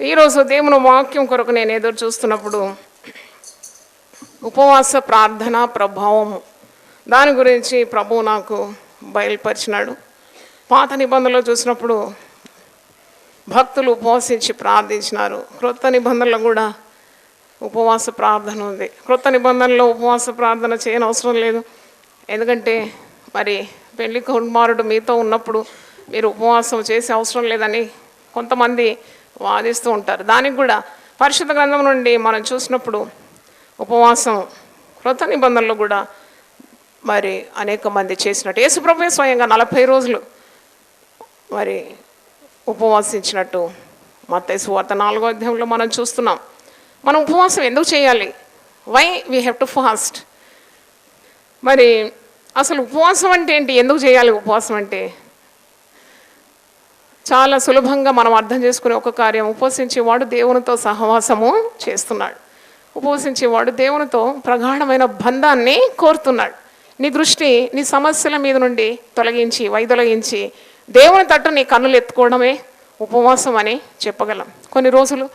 ఈరోజు దేవుని వాక్యం కొరకు నేను ఎదురు చూస్తున్నప్పుడు ఉపవాస ప్రార్థన ప్రభావము దాని గురించి ప్రభువు నాకు బయలుపరిచినాడు. పాత నిబంధనలో చూసినప్పుడు భక్తులు ఉపవాసించి ప్రార్థించినారు. క్రొత్త నిబంధనలో కూడా ఉపవాస ప్రార్థన ఉంది. క్రొత్త నిబంధనలో ఉపవాస ప్రార్థన చేయని అవసరం లేదు. ఎందుకంటే మరి పెళ్లి కుమారుడు మీతో ఉన్నప్పుడు మీరు ఉపవాసం చేసే అవసరం లేదని కొంతమంది వాదిస్తూ ఉంటారు. దానికి కూడా పరిశుద్ధ గ్రంథం నుండి మనం చూసినప్పుడు ఉపవాసం క్రొత్త నిబంధనలు కూడా మరి అనేక మంది చేసినట్టు యేసుప్రభువే స్వయంగా 40 రోజులు మరి ఉపవాసించినట్టు మత్తయి సువార్త 4వ అధ్యాయంలో మనం చూస్తున్నాం. మనం ఉపవాసం ఎందుకు చేయాలి? Why we have to fast. మరి అసలు ఉపవాసం అంటే ఏంటి? ఎందుకు చేయాలి ఉపవాసం అంటే? చాలా సులభంగా మనం అర్థం చేసుకునే ఒక కార్యం, ఉపవసించేవాడు దేవునితో సహవాసము చేస్తున్నాడు. ఉపవసించేవాడు దేవునితో ప్రగాఢమైన బంధాన్ని కోరుతున్నాడు. నీ దృష్టి నీ సమస్యల మీద నుండి వైదొలగించి దేవుని తట్టు నీ కన్నులు ఎత్తుకోవడమే ఉపవాసం అని చెప్పగలం. కొన్ని రోజులు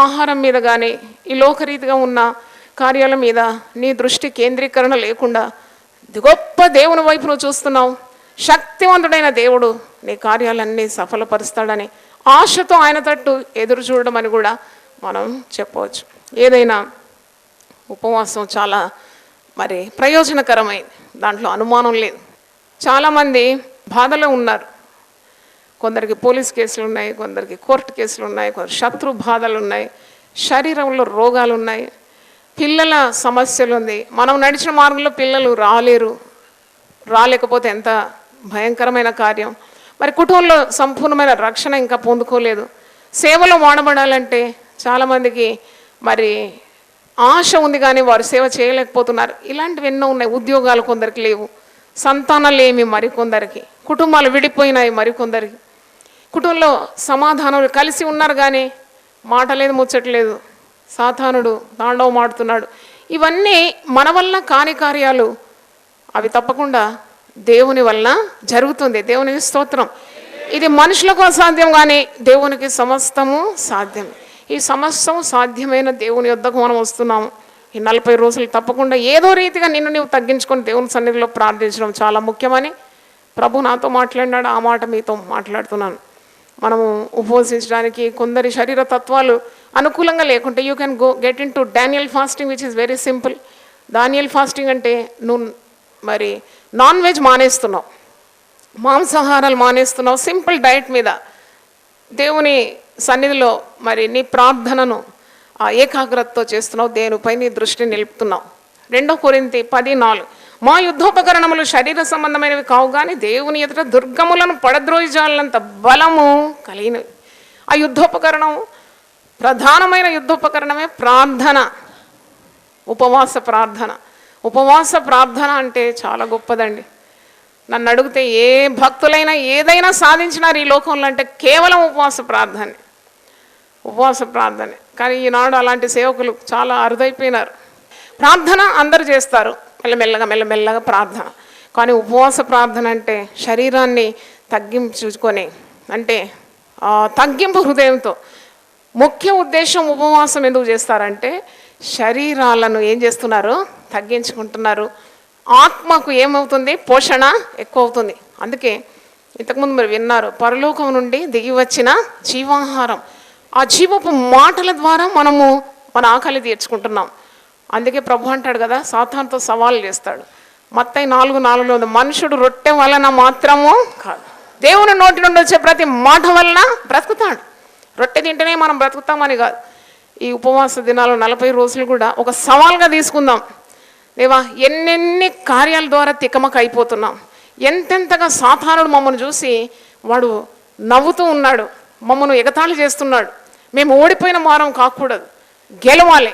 ఆహారం మీద కానీ ఈ లోకరీతిగా ఉన్న కార్యాల మీద నీ దృష్టి కేంద్రీకరణ లేకుండా గొప్ప దేవుని వైపు నువ్వు చూస్తున్నావు. శక్తివంతుడైన దేవుడు నీ కార్యాలన్నీ సఫలపరుస్తాడని ఆశతో ఆయన తట్టు ఎదురు చూడడం అని కూడా మనం చెప్పవచ్చు. ఏదైనా ఉపవాసం చాలా మరి ప్రయోజనకరమైంది, దాంట్లో అనుమానం లేదు. చాలామంది బాధలో ఉన్నారు. కొందరికి పోలీస్ కేసులు ఉన్నాయి, కొందరికి కోర్టు కేసులు ఉన్నాయి, కొందరు శత్రు బాధలు ఉన్నాయి, శరీరంలో రోగాలు ఉన్నాయి, పిల్లల సమస్యలు ఉంది. మనం నడిచిన మార్గంలో పిల్లలు రాలేకపోతే ఎంత భయంకరమైన కార్యం. మరి కుటుంబంలో సంపూర్ణమైన రక్షణ ఇంకా పొందుకోలేదు. సేవలో వాడబడాలంటే చాలామందికి మరి ఆశ ఉంది కానీ వారు సేవ చేయలేకపోతున్నారు. ఇలాంటివి ఎన్నో ఉన్నాయి. ఉద్యోగాలు కొందరికి లేవు, సంతానాలు ఏమి మరికొందరికి, కుటుంబాలు విడిపోయినాయి మరికొందరికి, కుటుంబంలో సమాధానం కలిసి ఉన్నారు కానీ మాట లేదు, ముచ్చట్లేదు, సాతానుడు తాండవం ఆడుతున్నాడు. ఇవన్నీ మన వల్ల కాని కార్యాలు. అవి తప్పకుండా దేవుని వలన జరుగుతుంది. దేవునికి స్తోత్రం. ఇది మనుషులకు అసాధ్యం కానీ దేవునికి సమస్తము సాధ్యం. ఈ సమస్తం సాధ్యమైన దేవుని యొద్దకు మనం వస్తున్నాము. ఈ 40 రోజులు తప్పకుండా ఏదో రీతిగా నిన్ను నీవు తగ్గించుకొని దేవుని సన్నిధిలో ప్రార్థించడం చాలా ముఖ్యమని ప్రభు నాతో మాట్లాడినాడు. ఆ మాట మీతో మాట్లాడుతున్నాను. మనము ఉపవసించడానికి కొందరి శరీర తత్వాలు అనుకూలంగా లేకుంటే you can get in to Daniel fasting which is very simple. Daniel fasting అంటే నువ్వు మరి నాన్ వెజ్ మానేస్తున్నావు, మాంసాహారాలు మానేస్తున్నావు, సింపుల్ డైట్ మీద దేవుని సన్నిధిలో మరి నీ ప్రార్థనను ఏకాగ్రతతో చేస్తున్నావు, దేనిపై నీ దృష్టిని నిలుపుతున్నావు. 2 కొరింథీ 10:4 మా యుద్ధోపకరణములు శరీర సంబంధమైనవి కావు కానీ దేవుని ఎదుట దుర్గములను పడద్రోయిజాలంత బలము కలిగినవి. ఆ యుద్ధోపకరణం, ప్రధానమైన యుద్ధోపకరణమే ప్రార్థన, ఉపవాస ప్రార్థన. ఉపవాస ప్రార్థన అంటే చాలా గొప్పదండి. నన్ను అడిగితే ఏ భక్తులైనా ఏదైనా సాధించినారు ఈ లోకంలో అంటే కేవలం ఉపవాస ప్రార్థనే, ఉపవాస ప్రార్థనే. కానీ ఈనాడు అలాంటి సేవకులు చాలా అరుదైపోయినారు. ప్రార్థన అందరూ చేస్తారు, మెల్లమెల్లగా ప్రార్థన. కానీ ఉపవాస ప్రార్థన అంటే శరీరాన్ని తగ్గించుకొని, అంటే తగ్గింపు హృదయంతో. ముఖ్య ఉద్దేశం ఉపవాసం ఎందుకు చేస్తారంటే శరీరాలను ఏం చేస్తున్నారు? తగ్గించుకుంటున్నారు. ఆత్మకు ఏమవుతుంది? పోషణ ఎక్కువ అవుతుంది. అందుకే ఇంతకుముందు మీరు విన్నారు, పరలోకం నుండి దిగి వచ్చిన జీవాహారం, ఆ జీవపు మాటల ద్వారా మనము మన ఆకలి తీర్చుకుంటున్నాం. అందుకే ప్రభు అంటాడు కదా, సాతానుతో సవాలు చేస్తాడు. మత్తయి 4:4 మనుషుడు రొట్టె వలన మాత్రము కాదు, దేవుని నోటి నుండి వచ్చే ప్రతి మాట వలన బ్రతుకుతాడు. రొట్టె తింటేనే మనం బ్రతుకుతామని కాదు. ఈ ఉపవాస దినాలు 40 రోజులు కూడా ఒక సవాల్గా తీసుకుందాం. దేవా, ఎన్నెన్ని కార్యాల ద్వారా తికమక అయిపోతున్నాం. ఎంతెంతగా సాతానుడు మమ్మల్ని చూసి వాడు నవ్వుతూ ఉన్నాడు, మమ్మల్ని ఎగతాళి చేస్తున్నాడు. మేము ఓడిపోయిన వారం కాకూడదు, గెలవాలి.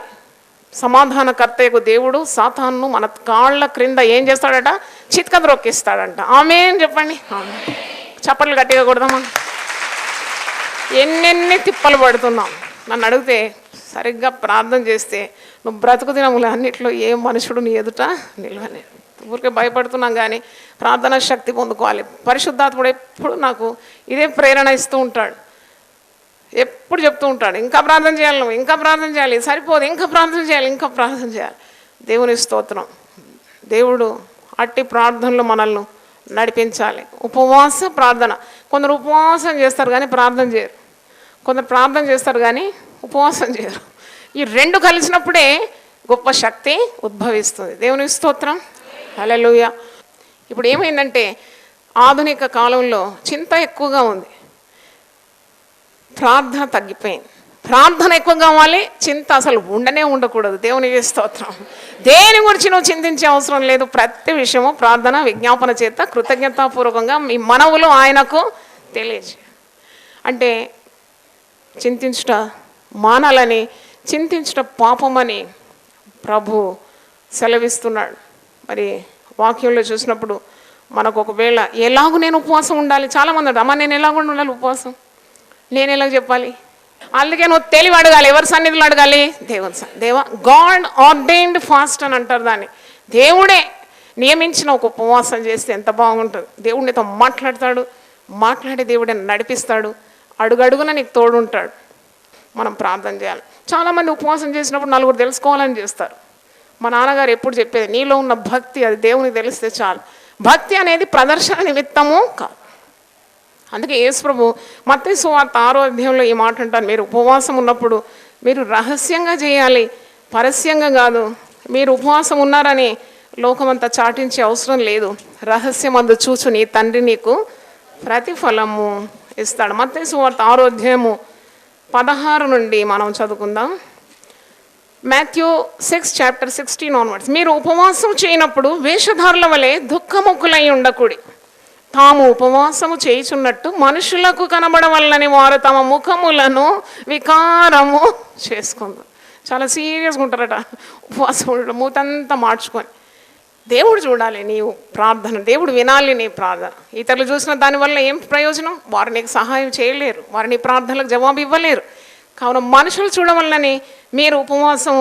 సమాధానకర్తయ్యకు దేవుడు సాతానును మన కాళ్ళ క్రింద ఏం చేస్తాడట? చిత్క ద్రొక్కిస్తాడంట. ఆమేన్ చెప్పండి. చప్పట్లు గట్టిగా కొడదామా? ఎన్నెన్ని తిప్పలు పడుతున్నాం. నన్ను అడిగితే సరిగ్గా ప్రార్థన చేస్తే నువ్వు బ్రతుకు దినములు అన్నిట్లో ఏ మనుషుడు నీ ఎదుట నిలవలే. ఊరికే భయపడుతున్నాం కానీ ప్రార్థనా శక్తి పొందుకోవాలి. పరిశుద్ధాత్ముడు ఎప్పుడు నాకు ఇదే ప్రేరణ ఇస్తూ ఉంటాడు. ఎప్పుడు చెప్తూ ఉంటాడు, ఇంకా ప్రార్థన చేయాలి, నువ్వు ఇంకా ప్రార్థన చేయాలి, సరిపోదు, ఇంకా ప్రార్థన చేయాలి, ఇంకా ప్రార్థన చేయాలి. దేవుని స్తోత్రం. దేవుడు అట్టి ప్రార్థనలు మనల్ని నడిపించాలి. ఉపవాస ప్రార్థన. కొందరు ఉపవాసం చేస్తారు కానీ ప్రార్థన చేయరు, కొందరు ప్రార్థన చేస్తారు కానీ ఉపవాసం చేయరు. ఈ రెండు కలిసినప్పుడే గొప్ప శక్తి ఉద్భవిస్తుంది. దేవుని స్తోత్రం. హల్లెలూయా. ఇప్పుడు ఏమైందంటే ఆధునిక కాలంలో చింత ఎక్కువగా ఉంది, ప్రార్థన తగ్గిపోయింది. ప్రార్థన ఎక్కువ కావాలి, చింత అసలు ఉండకూడదు. దేవునికి స్తోత్రం. దేని గురించి నువ్వు చింతించే అవసరం లేదు. ప్రతి విషయము ప్రార్థన విజ్ఞాపన చేత కృతజ్ఞతాపూర్వకంగా మీ మనవులు ఆయనకు తెలియజే. అంటే చింతించుట మానాలని, చింతించుట పాపమని ప్రభు సెలవిస్తున్నాడు. మరి వాక్యంలో చూసినప్పుడు మనకు ఒకవేళ ఎలాగూ నేను ఉపవాసం ఉండాలి, చాలామంది అమ్మ నేను ఎలాగూ ఉండాలి ఉపవాసం, నేను ఎలాగ చెప్పాలి? అందుకే నువ్వు తెలివి అడగాలి. ఎవరి సన్నిధిలో అడగాలి? దేవుని దేవా గాడ్ ఆర్డైన్డ్ ఫాస్ట్ అని అంటారు దాన్ని. దేవుడే నియమించిన ఒక ఉపవాసం చేస్తే ఎంత బాగుంటుంది. దేవుడు నీతో మాట్లాడతాడు, మాట్లాడి దేవుడే నడిపిస్తాడు, అడుగడుగున నీకు తోడుంటాడు. మనం ప్రార్థన చేయాలి. చాలామంది ఉపవాసం చేసినప్పుడు నలుగురు తెలుసుకోవాలని చేస్తారు. మా నాన్నగారు ఎప్పుడు చెప్పేది, నీలో ఉన్న భక్తి అది దేవునికి తెలిస్తే చాలు. భక్తి అనేది ప్రదర్శన నిమిత్తము కాదు. అందుకే యేసు ప్రభు మత్తయి సువార్త 6వ అధ్యాయంలో ఈ మాట అంటారు, మీరు ఉపవాసం ఉన్నప్పుడు మీరు రహస్యంగా చేయాలి, పరస్యంగా కాదు. మీరు ఉపవాసం ఉన్నారని లోకమంతా చాటించే అవసరం లేదు. రహస్యమందు చూచు నీ తండ్రి నీకు ప్రతిఫలము ఇస్తాడు. మత్తయి సువార్త 6వ అధ్యాయము 16 నుండి మనం చదువుకుందాం. Matthew 6 chapter 16 onwards. మీరు ఉపవాసం చేయనప్పుడు వేషధారుల వలె దుఃఖముఖులై ఉండకూడి, తాము ఉపవాసము చేయుచున్నట్టు మనుషులకు కనబడవల్లని వారు తమ ముఖములను వికారము చేసుకుంది. చాలా సీరియస్గా ఉంటారట ఉపవాసం ఉండడం, మూతంతా మార్చుకొని. దేవుడు చూడాలి నీవు ప్రార్థన, దేవుడు వినాలి నీ ప్రార్థన. ఇతరులు చూసిన దానివల్ల ఏం ప్రయోజనం? వారు నీకు సహాయం చేయలేరు, వారు నీ ప్రార్థనలకు జవాబు ఇవ్వలేరు. కావున మనుషులు చూడవల్లని మీరు ఉపవాసం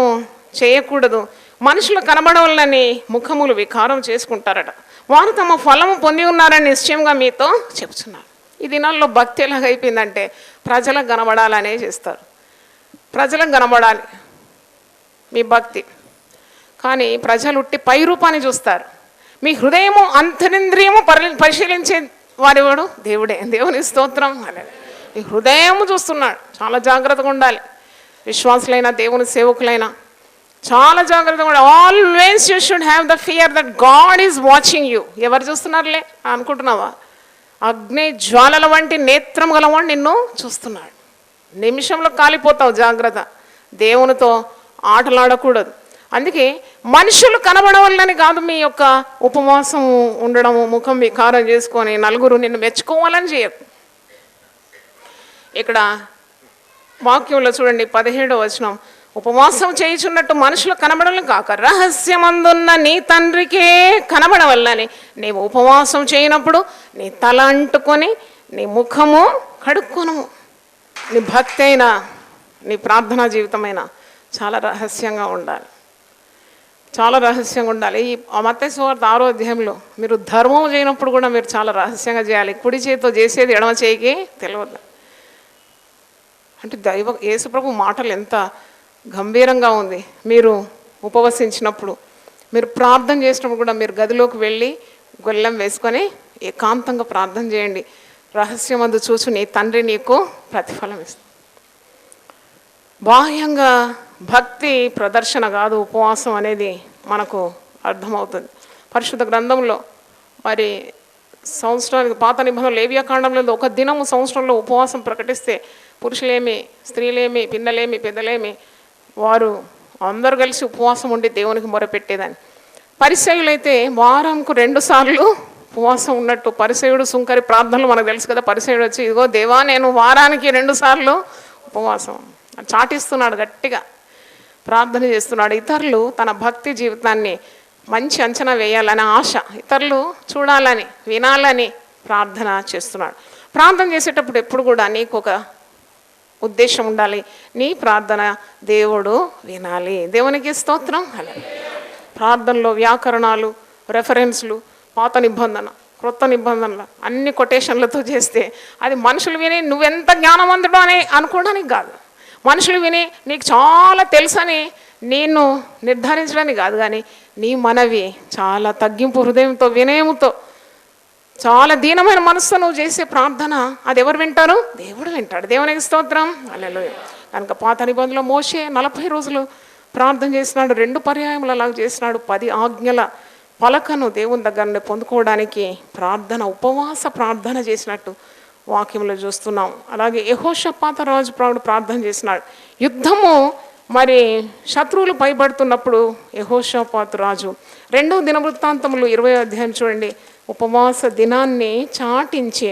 చేయకూడదు. మనుషులు కనబడవల్లని ముఖములు వికారం చేసుకుంటారట. వారు తమ ఫలము పొంది ఉన్నారని నిశ్చయంగా మీతో చెప్తున్నారు. ఈ దినాల్లో భక్తి ఎలాగైపోయిందంటే ప్రజలకు కనబడాలనే చేస్తారు. ప్రజలకు కనబడాలి మీ భక్తి, కానీ ప్రజలు ఉట్టి పై రూపాన్ని చూస్తారు. మీ హృదయము అంతరింద్రియము పరిశీలించే వాడెవడు? దేవుడే. దేవుని స్తోత్రం. మీ హృదయము చూస్తున్నాడు. చాలా జాగ్రత్తగా ఉండాలి. విశ్వాసులైనా దేవుని సేవకులైనా చాలా జాగ్రత్తగా ఉండాలి. Always you should have the fear that God is watching you. ఎవరు చూస్తున్నారులే అనుకుంటున్నావా? అగ్ని జ్వాలల వంటి నేత్రం గలవాడు నిన్ను చూస్తున్నాడు. నిమిషంలో కాలిపోతావు. జాగ్రత్త. దేవునితో ఆటలాడకూడదు. అందుకే మనుషులు కనబడవాలని కాదు మీ యొక్క ఉపవాసం ఉండడము, ముఖం వికారం చేసుకొని నలుగురు నిన్ను మెచ్చుకోవాలని చేయకు. ఇక్కడ వాక్యంలో చూడండి 17వ వచనం, ఉపవాసం చేయుచున్నట్టు మనుషులు కనబడలను కాక రహస్యమందున్న నీ తండ్రికే కనబడవల్లని నీవు ఉపవాసం చేయనప్పుడు నీ తల అంటుకొని నీ ముఖము కడుక్కొను. నీ భక్తి అయినా నీ ప్రార్థనా జీవితమైనా చాలా రహస్యంగా ఉండాలి, చాలా రహస్యంగా ఉండాలి. ఈ మత్తయి సువార్త 6వ అధ్యాయంలో మీరు ధర్మం చేయనప్పుడు కూడా మీరు చాలా రహస్యంగా చేయాలి. కుడి చేతితో చేసేది ఎడమ చేయికి తెలియదు. అంటే యేసుప్రభు మాటలు ఎంత గంభీరంగా ఉంది. మీరు ఉపవసించినప్పుడు, మీరు ప్రార్థన చేసినప్పుడు కూడా మీరు గదిలోకి వెళ్ళి గొల్లెం వేసుకొని ఏకాంతంగా ప్రార్థన చేయండి. రహస్యమందు చూసి నీ తండ్రి నీకు ప్రతిఫలం ఇస్తుంది. బాహ్యంగా భక్తి ప్రదర్శన కాదు ఉపవాసం అనేది మనకు అర్థమవుతుంది. పరిశుద్ధ గ్రంథంలో మరి సంవత్సరానికి పాత నిబంధనలు లేవియాకాండంలో ఒక దినము సంవత్సరంలో ఉపవాసం ప్రకటిస్తే పురుషులేమి, స్త్రీలేమి, పిన్నలేమి, పెద్దలేమి వారు అందరూ కలిసి ఉపవాసం ఉండి దేవునికి మొరపెట్టేదాన్ని. పరిసయ్యులైతే వారంకు 2 సార్లు ఉపవాసం ఉన్నట్టు. పరిసయ్యుడు సుంకరి ప్రార్థనలు మనకు తెలుసు కదా. పరిసయ్యుడు వచ్చి ఇదిగో దేవా నేను వారానికి 2 సార్లు ఉపవాసం చాటిస్తున్నాడు, గట్టిగా ప్రార్థన చేస్తున్నాడు. ఇతరులు తన భక్తి జీవితాన్ని మంచి అంచనా వేయాలని ఆశ, ఇతరులు చూడాలని వినాలని ప్రార్థన చేస్తున్నాడు. ప్రార్థన చేసేటప్పుడు ఎప్పుడు కూడా నీకు ఒక ఉద్దేశం ఉండాలి. నీ ప్రార్థన దేవుడు వినాలి. దేవునికి స్తోత్రం. అలా ప్రార్థనలో వ్యాకరణాలు, రెఫరెన్స్లు, పాత నిబంధన క్రొత్త నిబంధనలు అన్ని కొటేషన్లతో చేస్తే అది మనుషులు విని నువ్వెంత జ్ఞానవంతుడు అని అనుకోవడానికి కాదు, మనుషులు విని నీకు చాలా తెలుసని నేను నిర్ధారించడానికి కాదు, కానీ నీ మనవి చాలా తగ్గింపు హృదయంతో వినయముతో చాలా దీనమైన మనసుతో నువ్వు చేసే ప్రార్థన అది ఎవరు వింటారు? దేవుడు వింటాడు. దేవునికి స్తోత్రం, హల్లెలూయా. కనుక పాత నిబంధనలో మోషే 40 రోజులు ప్రార్థన చేసినాడు, 2 పర్యాయములు అలాగ చేసినాడు. 10 ఆజ్ఞల పలకను దేవుని దగ్గర నుండి పొందుకోవడానికి ప్రార్థన, ఉపవాస ప్రార్థన చేసినట్టు వాక్యంలో చూస్తున్నాం. అలాగే యెహోషాపాతు రాజు ప్రార్థన చేసినాడు. యుద్ధము మరి శత్రువులు పైబడుతున్నప్పుడు యెహోషాపాతు రాజు 2వ దినవృత్తాంతములు 20వ అధ్యాయం చూడండి, ఉపవాస దినాన్ని చాటించి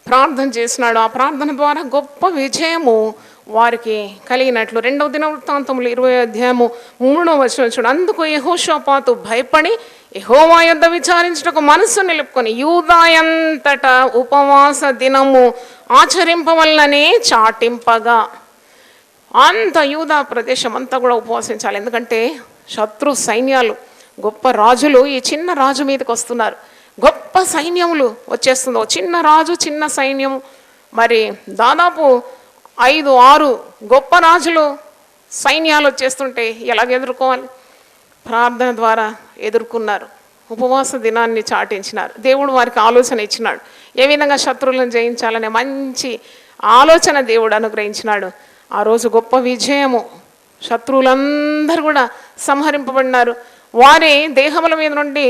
ప్రార్థన చేసినాడు. ఆ ప్రార్థన ద్వారా గొప్ప విజయము వారికి కలిగినట్లు 2వ దినవృత్తాంతములు 20వ అధ్యాయము 3వ వచనం చూడండి. అందుకు యెహోషాపాతు భయపడి యెహోవా యొద్ద విచారించుటకు మనస్సు నిలుపుకొని యూదాయంతటా ఉపవాస దినము ఆచరింపవలననే చాటింపగా, అంత యూదా ప్రదేశం అంతా కూడా ఉపవాసించాలి. ఎందుకంటే శత్రు సైన్యాలు, గొప్ప రాజులు ఈ చిన్న రాజు మీదకి వస్తున్నారు. గొప్ప సైన్యములు వచ్చేస్తుంది. చిన్న రాజు, చిన్న సైన్యం, మరి దాదాపు 5-6 గొప్ప రాజులు సైన్యాలు వచ్చేస్తుంటే ఎలాగ ఎదుర్కోవాలి? ప్రార్థన ద్వారా ఎదుర్కొన్నారు. ఉపవాస దినాన్ని చాటించినారు. దేవుడు వారికి ఆలోచన ఇచ్చినాడు, ఏ విధంగా శత్రువులను జయించాలనే మంచి ఆలోచన దేవుడు అనుగ్రహించినాడు. ఆ రోజు గొప్ప విజయము, శత్రువులందరూ కూడా సంహరింపబడినారు. వారి దేహముల మీద నుండి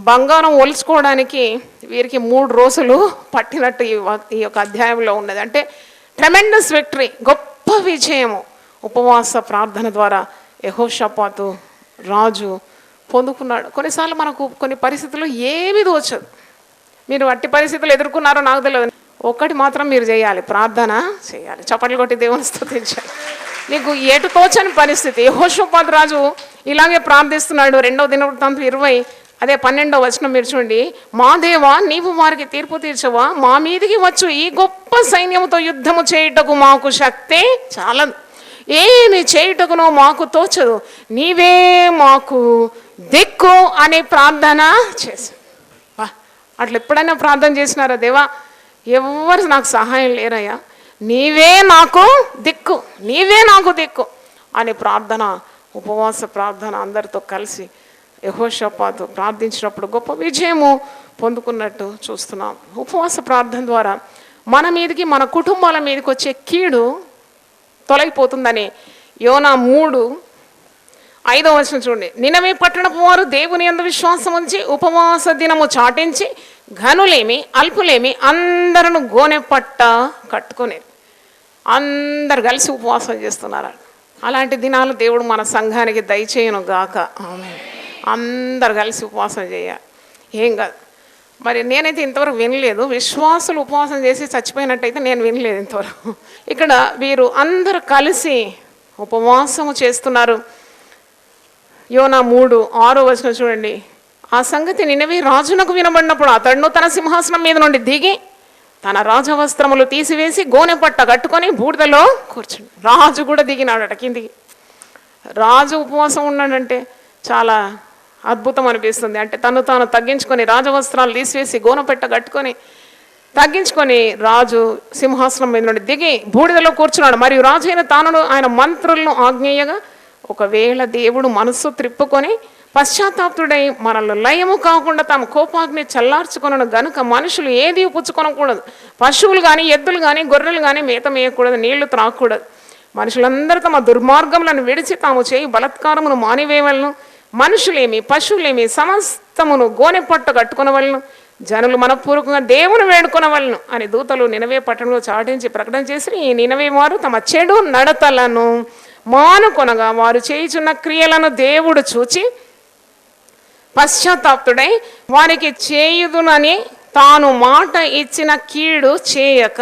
బంగారం ఒలుచుకోవడానికి వీరికి 3 రోజులు పట్టినట్టు ఈ యొక్క అధ్యాయంలో ఉన్నది. అంటే ట్రెమెండస్ విక్టరీ, గొప్ప విజయము ఉపవాస ప్రార్థన ద్వారా యెహోషాపాతు రాజు పొందుకున్నాడు. కొన్నిసార్లు మనకు కొన్ని పరిస్థితుల్లో ఏమీ తోచదు. మీరు అట్టి పరిస్థితులు ఎదుర్కొన్నారో నాకు తెలియదు. ఒకటి మాత్రం మీరు చేయాలి, ప్రార్థన చేయాలి. చప్పట్లు కొట్టి దేవుని స్తుతించాలి. నీకు ఎటు తోచని పరిస్థితి. యెహోషాపాతు రాజు ఇలాగే ప్రార్థిస్తున్నాడు. 2వ దినవృత్తాంతం 20 అదే 12వ వచనం మీరు చూడండి. మా దేవా, నీవు వారికి తీర్పు తీర్చవా? మా మీదికి వచ్చు ఈ గొప్ప సైన్యముతో యుద్ధము చేయుటకు మాకు శక్తి చాలదు, ఏమి చేయుటకునో మాకు తోచదు, నీవే మాకు దిక్కు అని ప్రార్థన చేసి. అట్లా ఎప్పుడైనా ప్రార్థన చేసినారా? దేవా, ఎవరు నాకు సహాయం లేరయ్యా, నీవే నాకు దిక్కు, నీవే నాకు దిక్కు అని ప్రార్థన, ఉపవాస ప్రార్థన అందరితో కలిసి యెహోషాపాతు ప్రార్థించినప్పుడు గొప్ప విజయము పొందుకున్నట్టు చూస్తున్నాం. ఉపవాస ప్రార్థన ద్వారా మన మీదకి, మన కుటుంబాల మీదకి వచ్చే కీడు తొలగిపోతుందని యోనా 3:5 వచనం చూడండి. నినవే పట్టణపు వారు దేవుని యందు విశ్వాసం ఉంచి ఉపవాస దినము చాటించి ఘనులేమి అల్పులేమి అందరూ గోనె పట్ట కట్టుకునేది. అందరు కలిసి ఉపవాసం చేస్తున్నారు. అలాంటి దినాలు దేవుడు మన సంఘానికి దయచేయను గాక. ఆమేన్. అందరు కలిసి ఉపవాసం చేయాలి. ఏం కాదు. మరి నేనైతే ఇంతవరకు వినలేదు, విశ్వాసులు ఉపవాసం చేసి చచ్చిపోయినట్టయితే నేను వినలేదు ఇంతవరకు. ఇక్కడ వీరు అందరూ కలిసి ఉపవాసము చేస్తున్నారు. యోనా 3:6 వచనం చూడండి. ఆ సంగతి నినవే రాజునకు వినబడినప్పుడు అతడును తన సింహాసనం మీద నుండి దిగి తన రాజవస్త్రములు తీసివేసి గోనె పట్ట కట్టుకొని బూడిదలో కూర్చుని. రాజు కూడా దిగినాడట కిందికి. రాజు ఉపవాసం ఉన్నాడంటే చాలా అద్భుతం అనిపిస్తుంది. అంటే తను తాను తగ్గించుకొని రాజవస్త్రాలు తీసివేసి గోనెపట్ట కట్టుకొని తగ్గించుకొని రాజు సింహాసనం మీద నుండి దిగి బూడిదలో కూర్చున్నాడు. మరియు రాజు అయిన తాను ఆయన మంత్రులను ఆజ్ఞేయగా, ఒకవేళ దేవుడు మనస్సు త్రిప్పుకొని పశ్చాత్తాపుడై మనల్ని లయము కాకుండా తమ కోపాగ్ని చల్లార్చుకొనను గనుక మనుషులు ఏది పుచ్చుకొనకూడదు, పశువులు కానీ ఎద్దులు కానీ గొర్రెలు కానీ మేత మేయకూడదు, నీళ్లు త్రాగకూడదు. మనుషులందరూ తమ దుర్మార్గములను విడిచి తాము చేయి బలత్కారమును మానివేయవలను. మనుషులేమి పశువులేమి సమస్తమును గోనె పట్టు కట్టుకునవలను. జనులు మనపూర్వకంగా దేవుని వేడుకొనవలను అని దూతలు నినవే పట్టణంలో చాటించి ప్రకటన చేసి, ఈ నినవే వారు తమ చెడు నడతలను మానుకొనగా వారు చేయుచున్న క్రియలను దేవుడు చూచి పశ్చాత్తాపుడై వారికి చేయుదునని తాను మాట ఇచ్చిన కీడు చేయక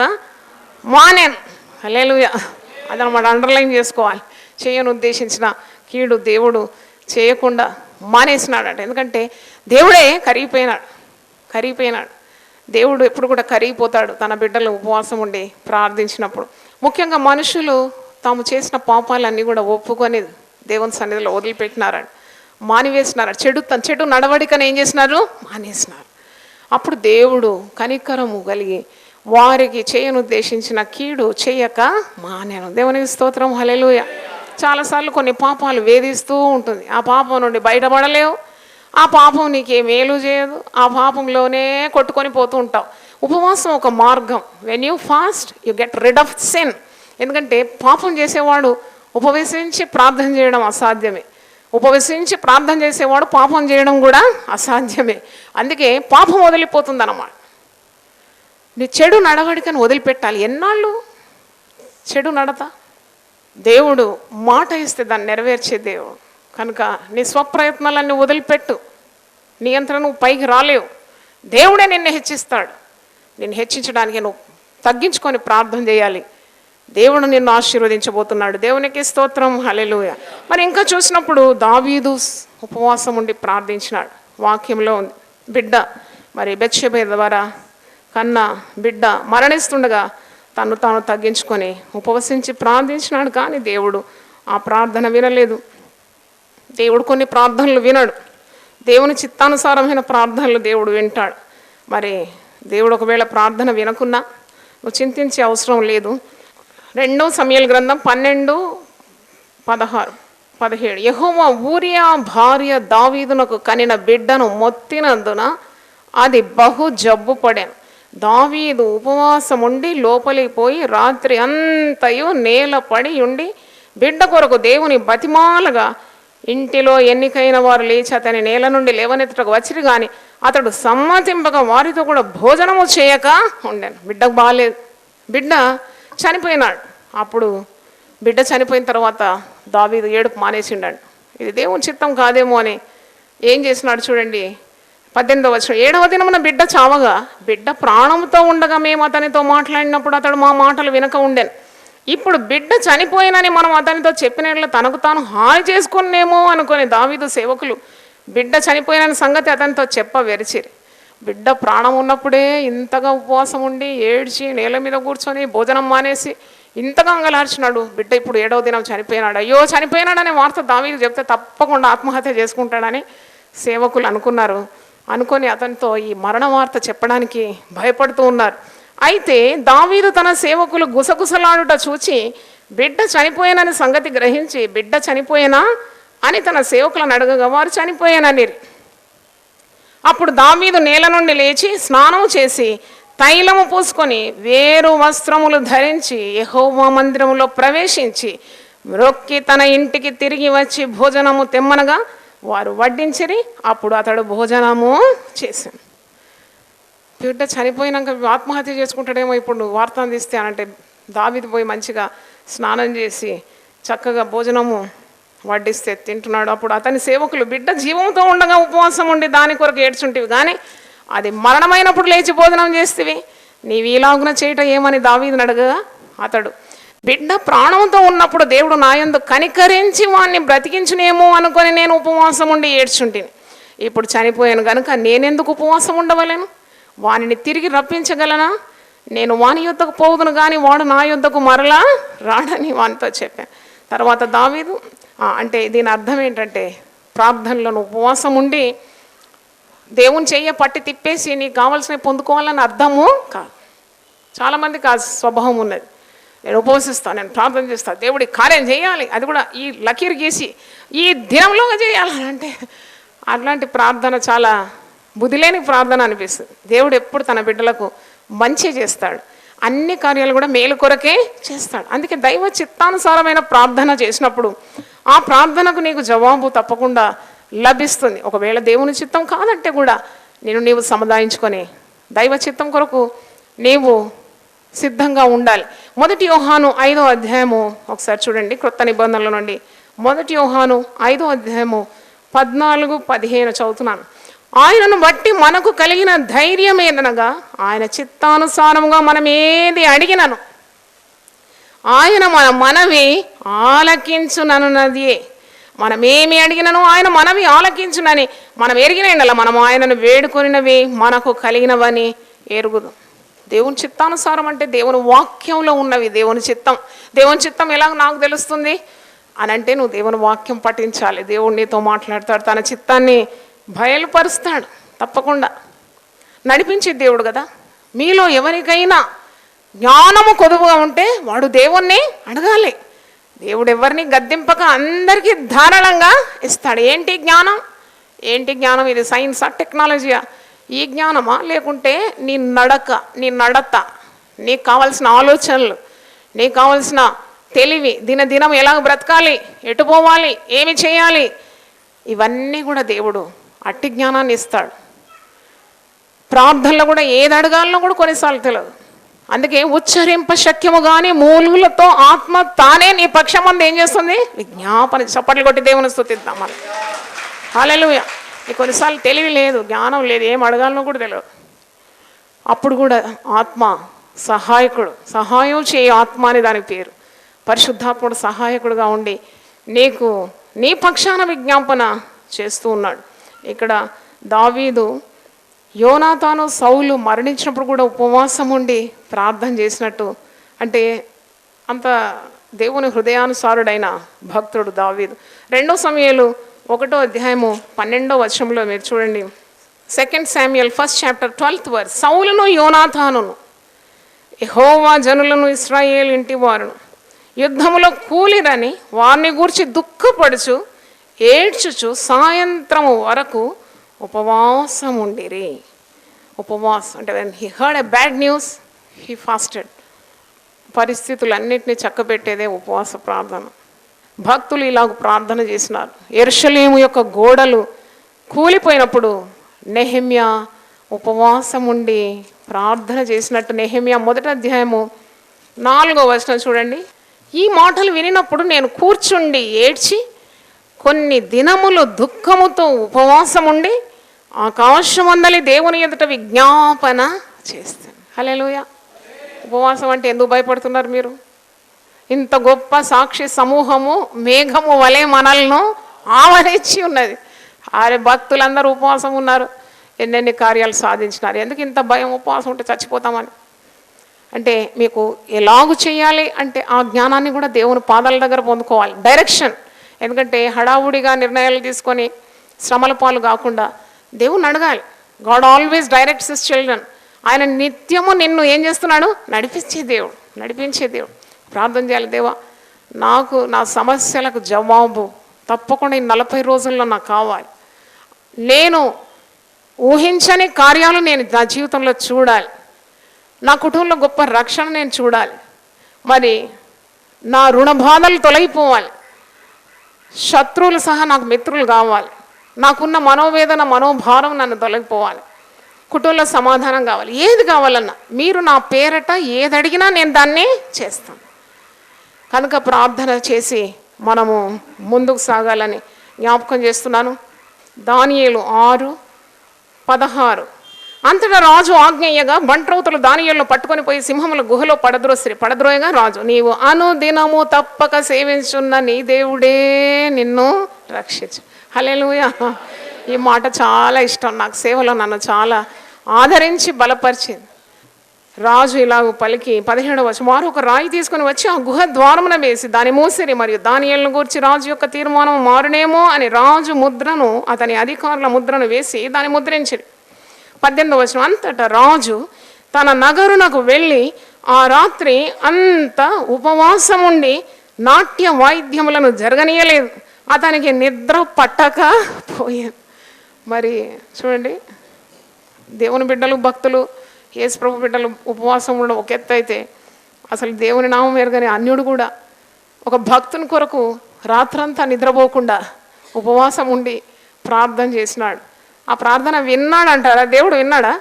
మానేను. హల్లెలూయా. అదనమాట, అండర్లైన్ చేసుకోవాలి. చేయను ఉద్దేశించిన కీడు దేవుడు చేయకుండా మానేసినాడంట. ఎందుకంటే దేవుడే కరిగిపోయినాడు. దేవుడు ఎప్పుడు కూడా కరిగిపోతాడు తన బిడ్డలు ఉపవాసం ఉండి ప్రార్థించినప్పుడు. ముఖ్యంగా మనుషులు తాము చేసిన పాపాలన్నీ కూడా ఒప్పుకొని దేవుని సన్నిధిలో వదిలిపెట్టినారంట, మానివేసినారు. చెడు నడవడికను ఏం చేసినారు? మానేసినారు. అప్పుడు దేవుడు కనికరము కలిగి వారికి చేయనుద్దేశించిన కీడు చేయక మానేను. దేవునికి స్తోత్రం, హల్లెలూయా. చాలాసార్లు కొన్ని పాపాలు వేధిస్తూ ఉంటుంది. ఆ పాపం నుండి బయటపడలేవు, ఆ పాపం నీకే మేలు చేయదు, ఆ పాపంలోనే కొట్టుకొని పోతూ ఉంటావు. ఉపవాసం ఒక మార్గం. When you fast you get rid of sin. ఎందుకంటే పాపం చేసేవాడు ఉపవసించి ప్రార్థన చేయడం అసాధ్యమే, ఉపవసించి ప్రార్థన చేసేవాడు పాపం చేయడం కూడా అసాధ్యమే. అందుకే పాపం వదిలిపోతుంది అన్నమాట. నీ చెడు నడవడికను వదిలిపెట్టాలి. ఎన్నాళ్ళు చెడు నడత? దేవుడు మాట ఇస్తే దాన్ని నెరవేర్చే దేవుడు కనుక నీ స్వప్రయత్నాలన్నీ వదిలిపెట్టు. నియంత్రణ నువ్వు పైకి రాలేవు. దేవుడే నిన్ను హెచ్చిస్తాడు. నిన్ను హెచ్చించడానికి నువ్వు తగ్గించుకొని ప్రార్థన చేయాలి. దేవుడు నిన్ను ఆశీర్వదించబోతున్నాడు. దేవునికి స్తోత్రం, హల్లెలూయా. మరి ఇంకా చూసినప్పుడు దావీదు ఉపవాసం ఉండి ప్రార్థించినాడు. వాక్యంలో ఉంది, బిడ్డ మరి బెత్షెబ ద్వారా కన్నా బిడ్డ మరణిస్తుండగా తను తాను తగ్గించుకొని ఉపవసించి ప్రార్థించినాడు. కానీ దేవుడు ఆ ప్రార్థన వినలేదు. దేవుడు కొన్ని ప్రార్థనలు వినడు. దేవుని చిత్తానుసారమైన ప్రార్థనలు దేవుడు వింటాడు. మరి దేవుడు ఒకవేళ ప్రార్థన వినకున్నా నువ్వు చింతించే అవసరం లేదు. 2 సమూయేలు గ్రంథం 12:16-17. యెహోవా ఊరియా భార్య దావీదునకు కనిన బిడ్డను మొత్తినందున అది బహు జబ్బు పడాను. దావీదు ఉపవాసం ఉండి లోపలికి పోయి రాత్రి అంతయు నేల పడి ఉండి బిడ్డ కొరకు దేవుని బతిమాలగా ఇంటిలో ఎన్నికైన వారు లేచి అతని నేల నుండి లేవనెత్తుటకు వచ్చిరి కానీ అతడు సమ్మతింపక వారితో కూడా భోజనము చేయక ఉండాను. బిడ్డకు బాగాలేదు, బిడ్డ చనిపోయినాడు. అప్పుడు బిడ్డ చనిపోయిన తర్వాత దావీదు ఏడుపు మానేసిండాడు. ఇది దేవుని చిత్తం కాదేమో అని ఏం చేసినాడు చూడండి. 18వ వచనం. 7వ దినమున బిడ్డ చావగా బిడ్డ ప్రాణంతో ఉండగా మేము అతనితో మాట్లాడినప్పుడు అతడు మా మాటలు వినక ఉండెను. ఇప్పుడు బిడ్డ చనిపోయినని మనం అతనితో చెప్పినట్లు తనకు తాను హాని చేసుకునేమో అనుకొని దావీదు సేవకులు బిడ్డ చనిపోయిన సంగతి అతనితో వెరిచిరి. బిడ్డ ప్రాణం ఉన్నప్పుడే ఇంతగా ఉపవాసం ఉండి ఏడ్చి నేల మీద కూర్చొని భోజనం మానేసి ఇంతగా అంగలార్చినాడు. బిడ్డ ఇప్పుడు 7వ దినం చనిపోయినాడు. అయ్యో చనిపోయినాడనే వార్త దావీదు చెప్తే తప్పకుండా ఆత్మహత్య చేసుకుంటాడని సేవకులు అనుకున్నారు. అనుకొని అతనితో ఈ మరణ వార్త చెప్పడానికి భయపడుతూ ఉన్నారు. అయితే దావీదు తన సేవకులు గుసగుసలాడుట చూచి బిడ్డ చనిపోయానని సంగతి గ్రహించి బిడ్డ చనిపోయేనా అని తన సేవకులను అడగగా వారు చనిపోయానని. అప్పుడు దావీదు నేల నుండి లేచి స్నానం చేసి తైలము పూసుకొని వేరు వస్త్రములు ధరించి యెహోవా మందిరములో ప్రవేశించి మ్రొక్కి తన ఇంటికి తిరిగి వచ్చి భోజనము తెమ్మనగా వారు వడ్డించిరి. అప్పుడు అతడు భోజనము చేశాను. బిడ్డ చనిపోయినాక ఆత్మహత్య చేసుకుంటాడేమో ఇప్పుడు నువ్వు వార్త అందిస్తే అంటే దావీదు పోయి మంచిగా స్నానం చేసి చక్కగా భోజనము వడ్డిస్తే తింటున్నాడు. అప్పుడు అతని సేవకులు బిడ్డ జీవంతో ఉండగా ఉపవాసం ఉండి దాని కొరకు ఏడ్చుంటివి కానీ అది మరణమైనప్పుడు లేచి భోజనం చేస్తేవి నీవు ఇలాగున చేయటం ఏమని దావీదుని అడగగా అతడు బిడ్డ ప్రాణంతో ఉన్నప్పుడు దేవుడు నా యందు కనికరించి వాణ్ణి బ్రతికించునేమో అనుకొని నేను ఉపవాసం ఉండి ఏడ్చుంటిని. ఇప్పుడు చనిపోయాను కనుక నేనెందుకు ఉపవాసం ఉండవలేను? వానిని తిరిగి రప్పించగలనా? నేను వాని యొద్దకు పోదును కానీ వాడు నా యొద్దకు మరలా రాడని వానితో చెప్పాను. తర్వాత దావీదు అంటే దీని అర్థం ఏంటంటే ప్రార్థనలో ఉపవాసం ఉండి దేవుని చెయ్య పట్టి తిప్పేసి నీకు కావాల్సినవి పొందుకోవాలని అర్థము కాదు. చాలామందికి ఆ స్వభావం ఉన్నది. నేను ఉపవసిస్తాను, నేను ప్రార్థన చేస్తాను, దేవుడి కార్యం చేయాలి, అది కూడా ఈ లకీర్ గీసి ఈ దినంలో చేయాలంటే అట్లాంటి ప్రార్థన చాలా బుద్ధిలేని ప్రార్థన అనిపిస్తుంది. దేవుడు ఎప్పుడు తన బిడ్డలకు మంచి చేస్తాడు, అన్ని కార్యాలు కూడా మేలు కొరకే చేస్తాడు. అందుకే దైవ చిత్తానుసారమైన ప్రార్థన చేసినప్పుడు ఆ ప్రార్థనకు నీకు జవాబు తప్పకుండా లభిస్తుంది. ఒకవేళ దేవుని చిత్తం కాదంటే కూడా నీవు సముదాయించుకొని దైవ చిత్తం కొరకు నీవు సిద్ధంగా ఉండాలి. 1 యోహాను 5వ అధ్యాయము ఒకసారి చూడండి. క్రొత్త నిబంధనల నుండి 1 యోహాను 5వ అధ్యాయము 14-15 చదువుతున్నాను. ఆయనను బట్టి మనకు కలిగిన ధైర్యం ఏదనగా ఆయన చిత్తానుసారముగా మనం ఏది అడిగినను ఆయన మన మనవి ఆలకించునన్నది. మనం ఏమి అడిగినను ఆయన మనవి ఆలకించునని మనం ఎరిగిన మనం ఆయనను వేడుకొనినవి మనకు కలిగినవని ఎరుగుదు. దేవుని చిత్తానుసారం అంటే దేవుని వాక్యంలో ఉన్నవి దేవుని చిత్తం. దేవుని చిత్తం ఎలా నాకు తెలుస్తుంది అని అంటే నువ్వు దేవుని వాక్యం పఠించాలి. దేవుడు నీతో మాట్లాడతాడు, తన చిత్తాన్ని బయలుపరుస్తాడు తప్పకుండా. నడిపించే దేవుడు కదా. మీలో ఎవరికైనా జ్ఞానము కొదువుగా ఉంటే వాడు దేవుణ్ణి అడగాలి. దేవుడు ఎవరిని గద్దింపక అందరికీ ధారాళంగా ఇస్తాడు. ఏంటి జ్ఞానం? ఏంటి జ్ఞానం? ఇది సైన్సా, టెక్నాలజీయా? ఈ జ్ఞానమా? లేకుంటే నీ నడక, నీ నడత, నీకు కావాల్సిన ఆలోచనలు, నీకు కావాల్సిన తెలివి, దినదినం ఎలా బ్రతకాలి, ఎటు పోవాలి, ఏమి చేయాలి, ఇవన్నీ కూడా దేవుడు అట్టి జ్ఞానాన్ని ఇస్తాడు. ప్రార్థనలో కూడా ఏది అడగాలనో కూడా కొన్నిసార్లు తెలియదు. అందుకే ఉచ్చరింప శక్యము కానీ మూలులతో ఆత్మ తానే నీ పక్షమంది ఏం చేస్తుంది? విజ్ఞాపన. చప్పట్లు కొట్టి దేవుని స్తుతిద్దాం మనం. హల్లెలూయా. నీకు కొన్నిసార్లు తెలివి లేదు, జ్ఞానం లేదు, ఏం అడగాలనో కూడా తెలియదు. అప్పుడు కూడా ఆత్మ సహాయకుడు, సహాయం చేయ ఆత్మ అని దానికి పేరు. పరిశుద్ధాత్ముడు సహాయకుడుగా ఉండి నీకు నీ పక్షాన విజ్ఞాపన చేస్తూ ఉన్నాడు. ఇక్కడ దావీదు యోనాతాను సౌలు మరణించినప్పుడు కూడా ఉపవాసం ఉండి ప్రార్థన చేసినట్టు, అంటే అంత దేవుని హృదయానుసారుడైన భక్తుడు దావీదు. 2 సమూయేలు 1వ అధ్యాయము 12వ వచనంలో మీరు చూడండి. 2 Samuel 1st chapter 12th verse. సౌలును యోనాతానును యెహోవా జనులను ఇశ్రాయేలు ఇంటి వారును యుద్ధములో కూలిరని వారిని గూర్చి దుఃఖపడుచు ఏడ్చుచు సాయంత్రము వరకు ఉపవాసం ఉండిరి. ఉపవాసం అంటే when he heard a bad news, he fasted. పరిస్థితులన్నింటినీ చక్కబెట్టేదే ఉపవాస ప్రార్థన. భక్తులు ఇలాగ ప్రార్థన చేసినారు. యెరూషలేము యొక్క గోడలు కూలిపోయినప్పుడు నెహెమ్యా ఉపవాసం ఉండి ప్రార్థన చేసినట్టు నెహెమ్యా 1వ అధ్యాయము 4వ వచనం చూడండి. ఈ మాటలు వినినప్పుడు నేను కూర్చుండి ఏడ్చి కొన్ని దినములు దుఃఖముతో ఉపవాసం ఉండి ఆకాశమందలి దేవుని ఎదుట విజ్ఞాపన చేస్తాను. హల్లెలూయా. ఉపవాసం అంటే ఎందుకు భయపడుతున్నారు మీరు? ఇంత గొప్ప సాక్షి సమూహము మేఘము వలె మనల్ని ఆవరించి ఉన్నది. ఆరే భక్తులందరూ ఉపవాసం ఉన్నారు, ఎన్నెన్ని కార్యాలు సాధించినారు. ఎందుకు ఇంత భయం? ఉపవాసం ఉంటే చచ్చిపోతామని. అంటే మీకు ఎలాగూ చేయాలి అంటే ఆ జ్ఞానాన్ని కూడా దేవుని పాదాల దగ్గర పొందుకోవాలి, డైరెక్షన్. ఎందుకంటే హడావుడిగా నిర్ణయాలు తీసుకొని శ్రమల పాలు కాకుండా దేవుని అడగాలి. God always directs his children. ఆయన నిత్యము నిన్ను ఏం చేస్తున్నాడు? నడిపించే దేవుడు, నడిపించే దేవుడు. ప్రార్థన చేయాలి, దేవా నాకు నా సమస్యలకు జవాబు తప్పకుండా ఈ 40 రోజుల్లో నాకు కావాలి. నేను ఊహించని కార్యాలు నేను నా జీవితంలో చూడాలి. నా కుటుంబంలో గొప్ప రక్షణ నేను చూడాలి. మరి నా రుణ బాధలు తొలగిపోవాలి. శత్రువులు సహా నాకు మిత్రులు కావాలి. నాకున్న మనోవేదన మనోభారం నన్ను తొలగిపోవాలి. కుటుంబంలో సమాధానం కావాలి. ఏది కావాలన్నా మీరు నా పేరట ఏది అడిగినా నేను దాన్ని చేస్తాను. కనుక ప్రార్థన చేసి మనము ముందుకు సాగాలని జ్ఞాపకం చేస్తున్నాను. దానియేలు 6:16. అంతటా రాజు ఆజ్ఞయ్యగా బంట్రౌతులు దానియేలును పట్టుకొని పోయి సింహముల గుహలో పడద్రోయగా రాజు, నీవు అనుదినము తప్పక సేవించున్న నీ దేవుడే నిన్ను రక్షించు. హల్లెలూయా. ఈ మాట చాలా ఇష్టం నాకు. సేవలో నన్ను చాలా ఆదరించి బలపరిచింది. రాజు ఇలాగ పలికి 17వ వచనం, వారు ఒక రాయి తీసుకుని వచ్చి ఆ గుహ ద్వారమున వేసి దాని మూసిరి. మరియు దానియేలును గూర్చి రాజు యొక్క తీర్మానం మారునేమో అని రాజు ముద్రను, అతని అధికారుల ముద్రను వేసి దాన్ని ముద్రించిరి. 18వ వచనం, అంతటా రాజు తన నగరునకు వెళ్ళి ఆ రాత్రి అంతా ఉపవాసం ఉండి నాట్య వాయిద్యములను జరగనీయలేదు. అతనికి నిద్ర పట్టక పోయాను. మరి చూడండి, దేవుని బిడ్డలు, భక్తులు, యేసు ప్రభు బిడ్డలు ఉపవాసం ఉండడం ఒక ఎత్తు అయితే, అసలు దేవుని నామం ఎరగని అన్యుడు కూడా ఒక భక్తుని కొరకు రాత్రంతా నిద్రపోకుండా ఉపవాసం ఉండి ప్రార్థన చేసినాడు. ఆ ప్రార్థన విన్నాడంటారా? దేవుడు విన్నాడా?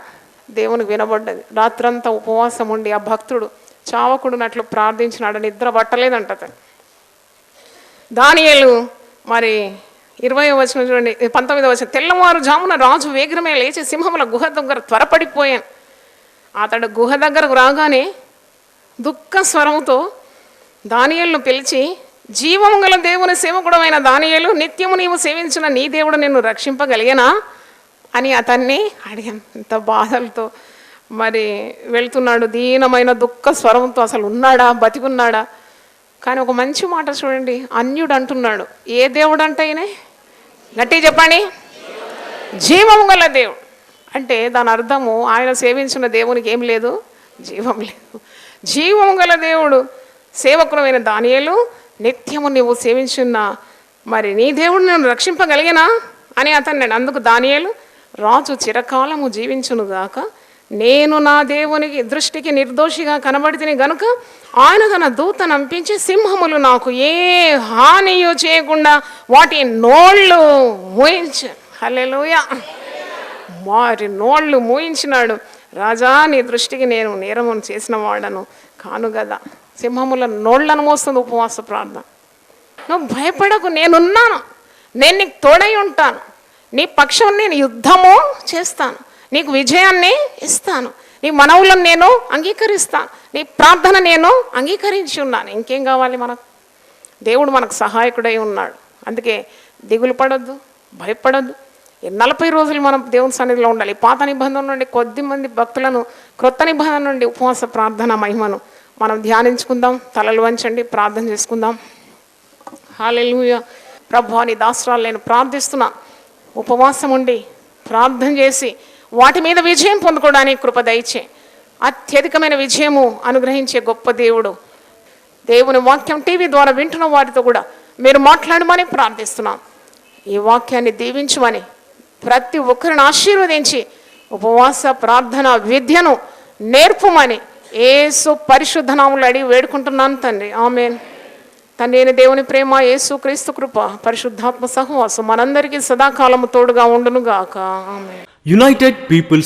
దేవునికి వినబడ్డది. రాత్రంతా ఉపవాసం ఉండి ఆ భక్తుడు చావకుడునట్లు ప్రార్థించినాడు. నిద్ర పట్టలేదంట అతను. దానియేలు మరి 20వ వచనం చూడండి, 19వ వచనం, తెల్లవారు జామున రాజు వేగమే లేచి సింహముల గుహ దగ్గర త్వరపడిపోయాను. అతడు గుహ దగ్గరకు రాగానే దుఃఖ స్వరంతో దానియేలును పిలిచి, జీవము గల దేవుని సేవకుడమైన దానియేలు, నిత్యము నీవు సేవించిన నీ దేవుడు నిన్ను రక్షింపగలిగేనా అని అతన్ని అడిగాను. ఇంత బాధలతో మరి వెళ్తున్నాడు, దీనమైన దుఃఖ స్వరంతో. అసలు ఉన్నాడా, బతికున్నాడా? కానీ ఒక మంచి మాట చూడండి, అన్యుడు అంటున్నాడు. ఏ దేవుడు అంటే ఈయన? గట్టి చెప్పండి. జీవము గల దేవుడు. అంటే దాని అర్థము ఆయన సేవించిన దేవునికి ఏం లేదు, జీవం లేదు. జీవం గల దేవుడు సేవకుడమైన దానియేలు, నిత్యము నీవు సేవించున్న మరి నీ దేవుడు నేను రక్షింపగలిగినా అని అతన్నాడు. అందుకు దానియేలు, రాజు చిరకాలము జీవించునుగాక, నేను నా దేవునికి దృష్టికి నిర్దోషిగా కనబడితిని గనుక ఆయన తన దూతను పంపించి సింహములు నాకు ఏ హానియు చేయకుండా వాటి నోళ్ళు మూయించాను. హల్లెలూయా. వారి నోళ్ళు మూయించినాడు. రాజా, నీ దృష్టికి నేను నేరము చేసిన వాడను కాను కదా. సింహముల నోళ్లను మోస్తుంది ఉపవాస ప్రార్థన. నువ్వు భయపడకు, నేనున్నాను, నేను నీకు తోడై ఉంటాను, నీ పక్షం నేను యుద్ధము చేస్తాను, నీకు విజయాన్ని ఇస్తాను, నీ మనవులను నేను అంగీకరిస్తాను, నీ ప్రార్థన నేను అంగీకరించి ఉన్నాను. ఇంకేం కావాలి మనకు? దేవుడు మనకు సహాయకుడై ఉన్నాడు. అందుకే దిగులు పడొద్దు, భయపడొద్దు. 40 రోజులు మనం దేవుని సన్నిధిలో ఉండాలి. పాత నిబంధన నుండి కొద్ది మంది భక్తులను, క్రొత్త నిబంధన నుండి ఉపవాస ప్రార్థన మహిమను మనం ధ్యానించుకుందాం. తలలు వంచండి, ప్రార్థన చేసుకుందాం. హల్లెలూయా. ప్రభువా, నీ దాసురాలు నేను ప్రార్థిస్తున్నా, ఉపవాసం ఉండి ప్రార్థన చేసి వాటి మీద విజయం పొందుకోవడానికి కృప దయచే. అత్యధికమైన విజయము అనుగ్రహించే గొప్ప దేవుడు. దేవుని వాక్యం టీవీ ద్వారా వింటున్న వారితో కూడా మీరు మాట్లాడమని ప్రార్థిస్తున్నాం. ఈ వాక్యాన్ని దీవించమని, ప్రతి ఒక్కరిని ఆశీర్వదించి ఉపవాస ప్రార్థన విద్యను నేర్పుమని యేసు పరిశుద్ధ నామములో అడిగి వేడుకుంటున్నాను తండ్రి. ఆమేన్. తండ్రి అయిన దేవుని ప్రేమ, యేసు క్రీస్తు కృప, పరిశుద్ధాత్మ సహవాసం మనందరికీ సదాకాలము తోడుగా ఉండును గాక. ఆమేన్. United peoples